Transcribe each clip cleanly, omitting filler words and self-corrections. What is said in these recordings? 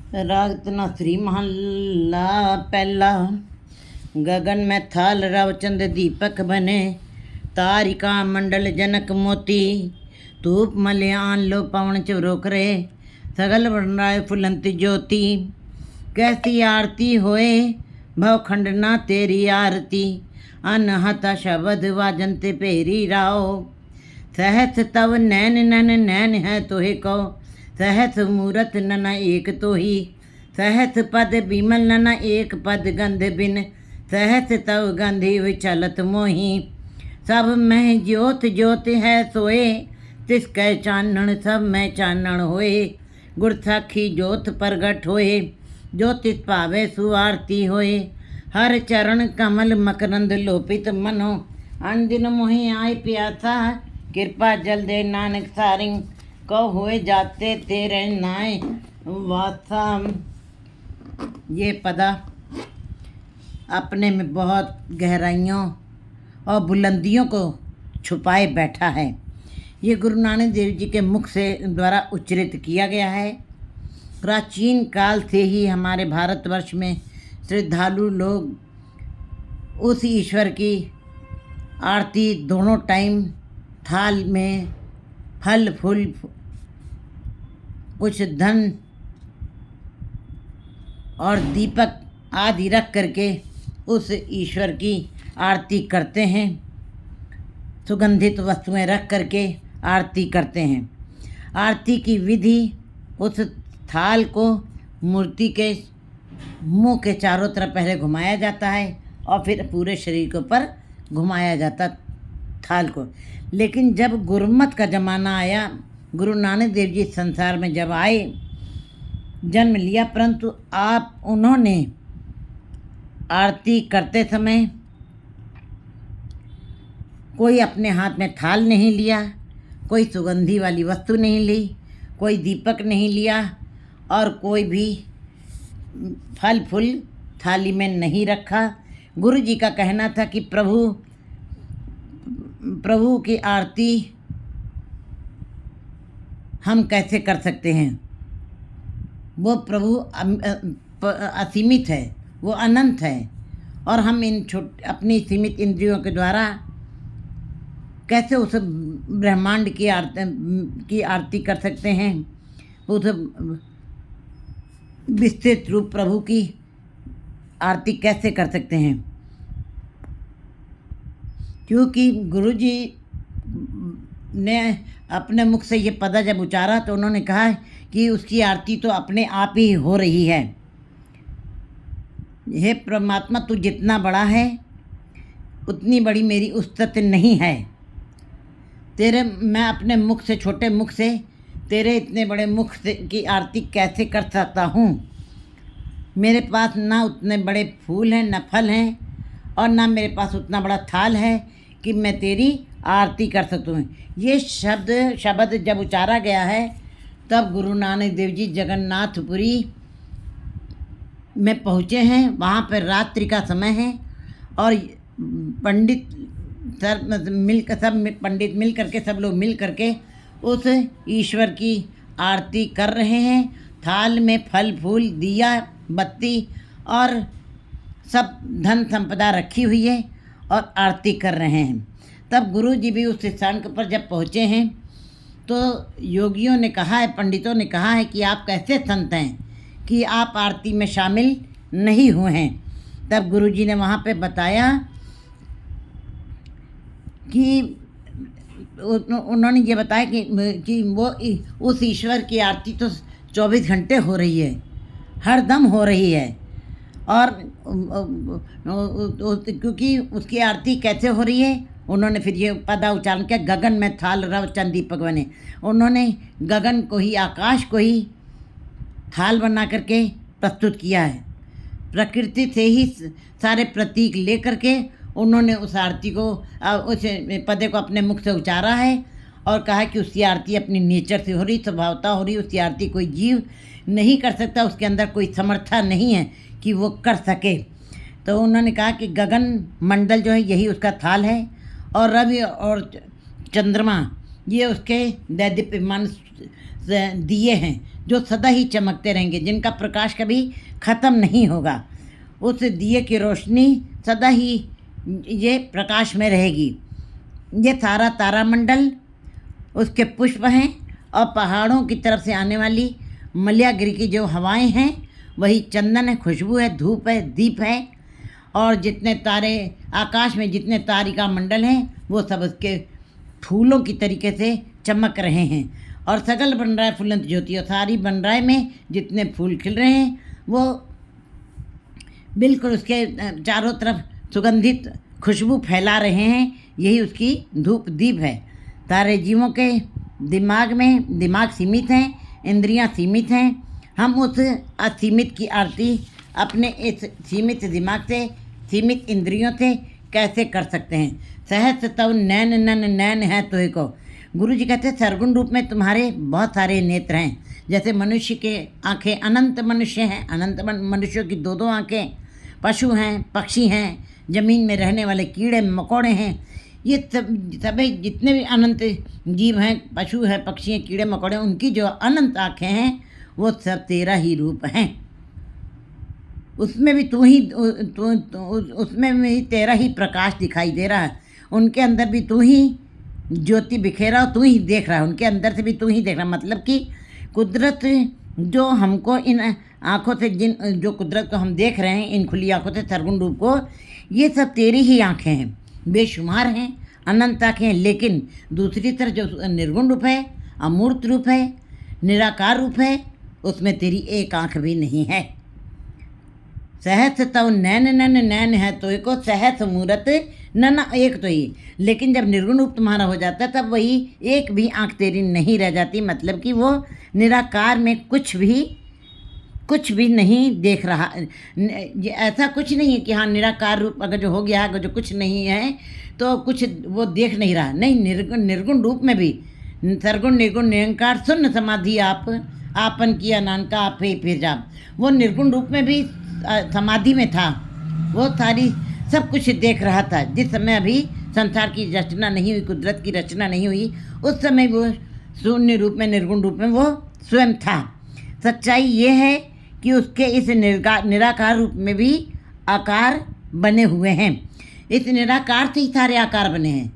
राग धनासरी महला पहला। गगन में थाल रवचंद दीपक बने, तारिका मंडल जनक मोती। धूप मल्यान लो पवन चरोक रे, सगल वर्णाय फुलंत ज्योति। कैसी आरती होए भव खंडना तेरी आरती, अनहता शब्द वाजंत पेरी राओ। सहस तव नैन नन नैन है तोहे को, सहस मूरत नन एक तो ही। सहस पद बिमल नन एक पद गंध बिन, सहस तव गंधि विचलत मोही। सब में ज्योत ज्योत है सोए, तिसकै चानण सब में चानण होए। गुर साखी ज्योत प्रगट होए, ज्योतिष पावे सुआरती होए। हर चरण कमल मकरंद लोपित मनो, अनदिन मोहि आय प्यासा। कृपा जल दे नानक सारिंग, कहो हुए जाते तेरे नाय वासा। ये पदा अपने में बहुत गहराइयों और बुलंदियों को छुपाए बैठा है। ये गुरु नानक देव जी के मुख से द्वारा उच्चरित किया गया है। प्राचीन काल से ही हमारे भारतवर्ष में श्रद्धालु लोग उस ईश्वर की आरती दोनों टाइम थाल में फल फूल कुछ धन और दीपक आदि रख करके उस ईश्वर की आरती करते हैं। सुगंधित वस्तुएं रख करके आरती करते हैं। आरती की विधि, उस थाल को मूर्ति के मुंह के चारों तरफ पहले घुमाया जाता है और फिर पूरे शरीर के ऊपर घुमाया जाता थाल को। लेकिन जब गुरुमत का ज़माना आया, गुरु नानक देव जी संसार में जब आए, जन्म लिया, परंतु उन्होंने आरती करते समय कोई अपने हाथ में थाल नहीं लिया, कोई सुगंधी वाली वस्तु नहीं ली, कोई दीपक नहीं लिया और कोई भी फल फूल थाली में नहीं रखा। गुरु जी का कहना था कि प्रभु की आरती हम कैसे कर सकते हैं। वो प्रभु असीमित है, वो अनंत है, और हम अपनी सीमित इंद्रियों के द्वारा कैसे उस ब्रह्मांड की आरती कर सकते हैं। उस विस्तृत रूप प्रभु की आरती कैसे कर सकते हैं, क्योंकि गुरु जी ने अपने मुख से ये पदा जब उचारा तो उन्होंने कहा कि उसकी आरती तो अपने आप ही हो रही है। हे परमात्मा, तू जितना बड़ा है उतनी बड़ी मेरी उस्तत नहीं है। मैं अपने मुख से, छोटे मुख से तेरे इतने बड़े मुख से की आरती कैसे कर सकता हूँ। मेरे पास ना उतने बड़े फूल हैं, न फल हैं, और ना मेरे पास उतना बड़ा थाल है कि मैं तेरी आरती कर सकूँ। ये शब्द जब उचारा गया है, तब गुरु नानक देव जी जगन्नाथपुरी में पहुँचे हैं। वहाँ पर रात्रि का समय है और पंडित मिल करके, सब लोग मिल करके उस ईश्वर की आरती कर रहे हैं। थाल में फल फूल, दिया बत्ती और सब धन संपदा रखी हुई है और आरती कर रहे हैं। तब गुरु जी भी उस स्थान पर जब पहुँचे हैं तो योगियों ने कहा है, पंडितों ने कहा है कि आप कैसे संत हैं कि आप आरती में शामिल नहीं हुए हैं। तब गुरु जी ने वहाँ पे बताया कि उन्होंने ये बताया कि वो उस ईश्वर की आरती तो 24 घंटे हो रही है, हर दम हो रही है। और क्योंकि उसकी आरती कैसे हो रही है, उन्होंने फिर ये पदा उच्चारण किया, गगन में थाल रव चंद दीपक बने। उन्होंने गगन को ही, आकाश को ही थाल बना करके प्रस्तुत किया है। प्रकृति से ही सारे प्रतीक ले करके उन्होंने उस आरती को, उस पदे को अपने मुख से उचारा है और कहा कि उसकी आरती अपनी नेचर से हो रही, स्वभावता हो रही। उसकी आरती कोई जीव नहीं कर सकता, उसके अंदर कोई समर्था नहीं है कि वो कर सके। तो उन्होंने कहा कि गगन मंडल जो है यही उसका थाल है, और रवि और चंद्रमा ये उसके दैदीप्यमान दिए हैं जो सदा ही चमकते रहेंगे, जिनका प्रकाश कभी ख़त्म नहीं होगा। उस दिए की रोशनी सदा ही ये प्रकाश में रहेगी। ये सारा तारामंडल, उसके पुष्प हैं, और पहाड़ों की तरफ से आने वाली मलयागिरी की जो हवाएं हैं वही चंदन है, खुशबू है, धूप है, दीप है। और जितने तारे आकाश में, जितने तारिका मंडल हैं, वो सब उसके फूलों की तरीके से चमक रहे हैं। और सगल बन रहा है फुलंत ज्योति, और सारी बन रहा है में जितने फूल खिल रहे हैं वो बिल्कुल उसके चारों तरफ सुगंधित खुशबू फैला रहे हैं। यही उसकी धूप दीप है। सारे जीवों के दिमाग सीमित हैं, इंद्रियां सीमित हैं। हम उस असीमित की आरती अपने इस सीमित दिमाग से, सीमित इंद्रियों से कैसे कर सकते हैं। सहस्र तव नैन नन नैन है तुहे को। गुरु जी कहते हैं सरगुण रूप में तुम्हारे बहुत सारे नेत्र हैं। जैसे मनुष्य के आँखें, अनंत मनुष्य हैं, अनंत मनुष्यों की दो दो आँखें, पशु हैं, पक्षी हैं, ज़मीन में रहने वाले कीड़े मकोड़े हैं। ये सभी जितने भी अनंत जीव हैं, पशु हैं, पक्षी हैं, कीड़े मकोड़े, उनकी जो अनंत आँखें हैं वो सब तेरा ही रूप हैं। उसमें भी उसमें भी तेरा ही प्रकाश दिखाई दे रहा है। उनके अंदर भी तू ही ज्योति बिखेरा, तू ही देख रहा है। उनके अंदर से भी तू ही देख रहा है। मतलब कि कुदरत जो हमको इन आँखों से, जो कुदरत को हम देख रहे हैं इन खुली आँखों से, सरगुण रूप को, ये सब तेरी ही आँखें हैं। बेशुमार हैं, अनंत आँखें हैं। लेकिन दूसरी तरफ जो निर्गुण रूप है, अमूर्त रूप है, निराकार रूप है, उसमें तेरी एक आँख भी नहीं है। सहस्र तव नैन नन नैन है तो को, सहस्र मूरत नन एक तो ही। लेकिन जब निर्गुण रूप तुम्हारा हो जाता है तब वही एक भी आँख तेरी नहीं रह जाती। मतलब कि वो निराकार में कुछ भी नहीं देख रहा। ये ऐसा कुछ नहीं है कि हाँ निराकार रूप अगर जो हो गया है, अगर जो कुछ नहीं है तो कुछ वो देख नहीं रहा। नहीं, निर्गुण रूप में भी सरगुण निर्गुण निरंकार शून्य समाधि आपन किया नानका आप ही फिर जाप। वो निर्गुण रूप में भी समाधि में था। वो सारी सब कुछ देख रहा था। जिस समय अभी संसार की रचना नहीं हुई, कुदरत की रचना नहीं हुई, उस समय वो शून्य रूप में, निर्गुण रूप में वो स्वयं था। सच्चाई ये है कि उसके इस निराकार रूप में भी आकार बने हुए हैं। इस निराकार से ही सारे आकार बने हैं।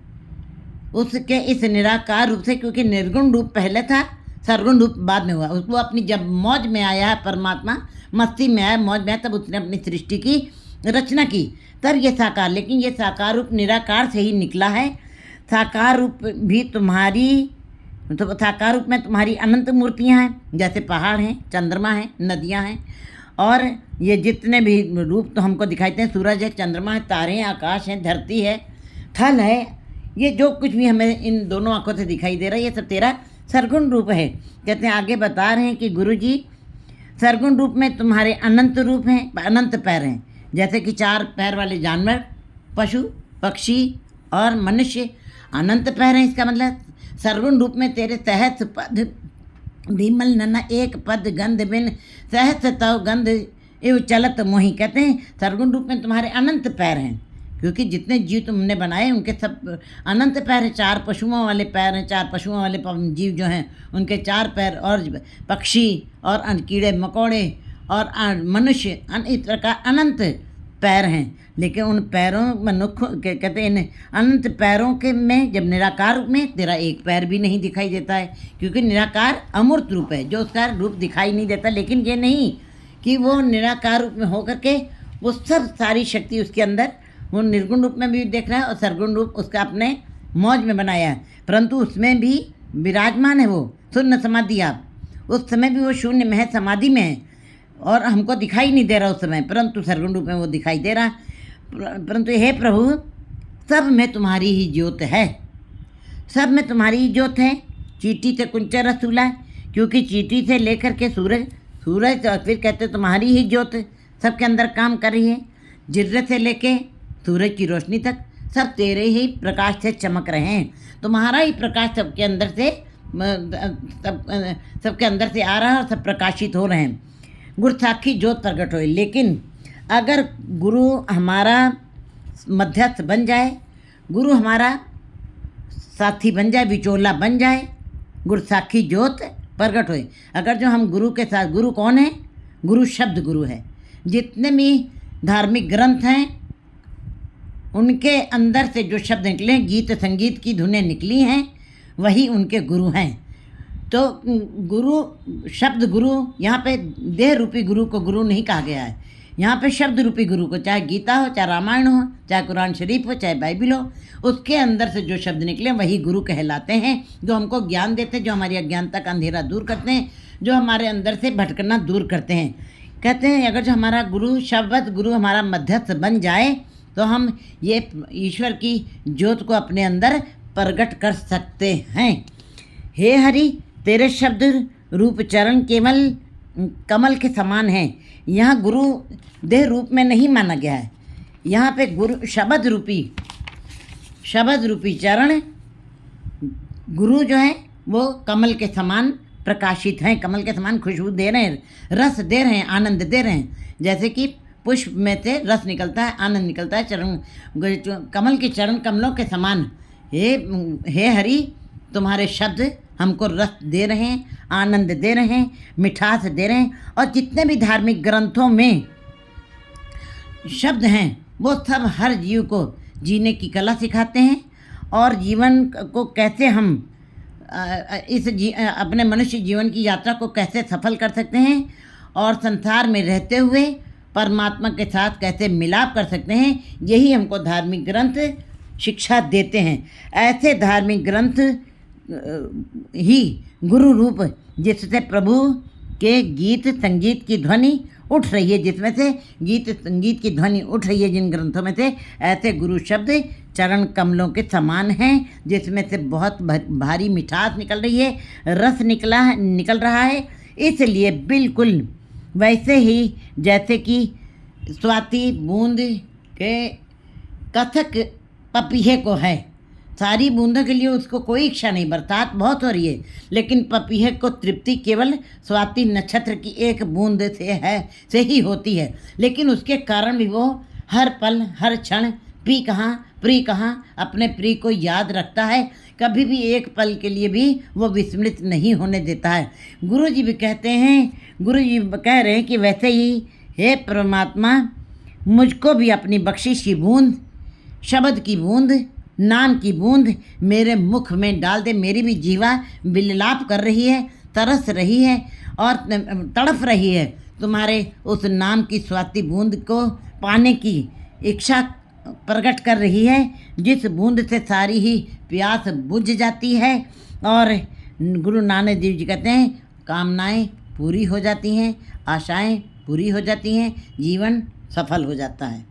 उसके इस निराकार रूप से, क्योंकि निर्गुण रूप पहले था, सरगुण रूप बाद में हुआ। उसको अपनी जब मौज में आया है परमात्मा, मस्ती में आया, मौज में आया, तब उसने अपनी सृष्टि की रचना की, तब ये साकार। लेकिन ये साकार रूप निराकार से ही निकला है। साकार रूप भी तुम्हारी, तो साकार रूप में तुम्हारी अनंत मूर्तियाँ हैं, जैसे पहाड़ हैं, चंद्रमा है, नदियाँ हैं, और ये जितने भी रूप तो हमको दिखाई देते हैं, सूरज है, चंद्रमा है, तारे हैं, आकाश है, धरती है, थल है, ये जो कुछ भी हमें इन दोनों आँखों से दिखाई दे रहा है, ये सब तेरा सरगुण रूप है। कहते हैं, आगे बता रहे हैं कि गुरु जी सरगुण रूप में तुम्हारे अनंत रूप हैं, अनंत पैर हैं। जैसे कि 4 पैर वाले जानवर, पशु, पक्षी और मनुष्य अनंत पैर हैं। इसका मतलब सरगुण रूप में तेरे सहस्र पद भीमल नन्ना एक पद गंध बिन सहस्र तव गंध एव चलत मोही। कहते हैं सरगुण रूप में तुम्हारे अनंत पैर हैं, क्योंकि जितने जीव तुमने बनाए उनके सब अनंत पैर हैं। 4 पशुओं वाले पैर हैं, 4 पशुओं वाले जीव जो हैं उनके 4 पैर, और पक्षी और कीड़े मकोड़े और मनुष्य, इस प्रकार अनंत पैर हैं। लेकिन उन पैरों मनुष्य कहते हैं, अनंत पैरों के में जब निराकार रूप में तेरा एक पैर भी नहीं दिखाई देता है, क्योंकि निराकार अमूर्त रूप है जो उसका रूप दिखाई नहीं देता। लेकिन ये नहीं कि वो निराकार रूप में होकर के वो सब सारी शक्ति उसके अंदर, वो निर्गुण रूप में भी देख रहा है और सरगुण रूप उसका अपने मौज में बनाया है, परंतु उसमें भी विराजमान है वो शून्य समाधि। आप उस समय भी वो शून्य में है, समाधि में है, और हमको दिखाई नहीं दे रहा उस समय, परंतु सरगुण रूप में वो दिखाई दे रहा है। परंतु हे प्रभु, सब में तुम्हारी ही ज्योत है, सब में तुम्हारी ही ज्योत है। चींटी से कुंचर रसूला, क्योंकि चींटी से लेकर के सूरज, और फिर कहते तुम्हारी ही ज्योत सबके अंदर काम कर रही है। जिर्रे से लेके सूरज की रोशनी तक सब तेरे ही प्रकाश से चमक रहे हैं। तुम्हारा ही प्रकाश सबके अंदर से सबके अंदर से आ रहा है और सब प्रकाशित हो रहे हैं। गुरु साक्षी ज्योत प्रकट हो। लेकिन अगर गुरु हमारा मध्यस्थ बन जाए, गुरु हमारा साथी बन जाए, विचोला बन जाए, गुर साखी ज्योत प्रगट होए। अगर जो हम गुरु के साथ, गुरु कौन है? गुरु शब्द गुरु है। जितने भी धार्मिक ग्रंथ हैं उनके अंदर से जो शब्द निकले, गीत संगीत की धुनें निकली हैं, वही उनके गुरु हैं। तो गुरु शब्द गुरु, यहाँ पे देह रूपी गुरु को गुरु नहीं कहा गया है। यहाँ पे शब्द रूपी गुरु को, चाहे गीता हो, चाहे रामायण हो, चाहे कुरान शरीफ हो, चाहे बाइबिल हो, उसके अंदर से जो शब्द निकले वही गुरु कहलाते हैं, जो हमको ज्ञान देते हैं, जो हमारी अज्ञानता का अंधेरा दूर करते हैं, जो हमारे अंदर से भटकना दूर करते हैं। कहते हैं अगर जो हमारा गुरु शब्द गुरु हमारा मध्यस्थ बन जाए तो हम ये ईश्वर की ज्योत को अपने अंदर प्रकट कर सकते हैं। हे हरि, तेरे शब्द रूप चरण केवल कमल के समान हैं। यहाँ गुरु देह रूप में नहीं माना गया है। यहाँ पे गुरु शब्द रूपी चरण गुरु जो है वो कमल के समान प्रकाशित हैं, कमल के समान खुशबू दे रहे हैं, रस दे रहे हैं, आनंद दे रहे हैं। जैसे कि पुष्प में से रस निकलता है, आनंद निकलता है, चरण कमल के चरण कमलों के समान। हे हरि, तुम्हारे शब्द हमको रस दे रहे हैं, आनंद दे रहे हैं, मिठास दे रहे हैं। और जितने भी धार्मिक ग्रंथों में शब्द हैं वो सब हर जीव को जीने की कला सिखाते हैं और जीवन को कैसे हम अपने मनुष्य जीवन की यात्रा को कैसे सफल कर सकते हैं और संसार में रहते हुए परमात्मा के साथ कैसे मिलाप कर सकते हैं, यही हमको धार्मिक ग्रंथ शिक्षा देते हैं। ऐसे धार्मिक ग्रंथ ही गुरु रूप, जिससे प्रभु के गीत संगीत की ध्वनि उठ रही है, जिसमें से गीत संगीत की ध्वनि उठ रही है जिन ग्रंथों में से, ऐसे गुरु शब्द चरण कमलों के समान हैं, जिसमें से बहुत भारी मिठास निकल रही है, रस निकल रहा है। इसलिए बिल्कुल वैसे ही जैसे कि स्वाति बूंद के कथक पपीहे को है, सारी बूंदों के लिए उसको कोई इच्छा नहीं, बरसात बहुत हो रही है, लेकिन पपीहे को तृप्ति केवल स्वाति नक्षत्र की एक बूंद से ही होती है। लेकिन उसके कारण भी वो हर पल हर क्षण प्री कहाँ अपने प्री को याद रखता है, कभी भी एक पल के लिए भी वो विस्मृत नहीं होने देता है। गुरु जी भी कहते हैं, गुरु जी कह रहे हैं कि वैसे ही हे परमात्मा, मुझको भी अपनी बख्शिश की बूंद, शब्द की बूंद, नाम की बूंद मेरे मुख में डाल दे। मेरी भी जीवा विलाप कर रही है, तरस रही है और तड़फ रही है, तुम्हारे उस नाम की स्वाति बूंद को पाने की इच्छा प्रकट कर रही है, जिस बूंद से सारी ही प्यास बुझ जाती है। और गुरु नानक देव जी कहते हैं कामनाएं पूरी हो जाती हैं, आशाएं पूरी हो जाती हैं, जीवन सफल हो जाता है।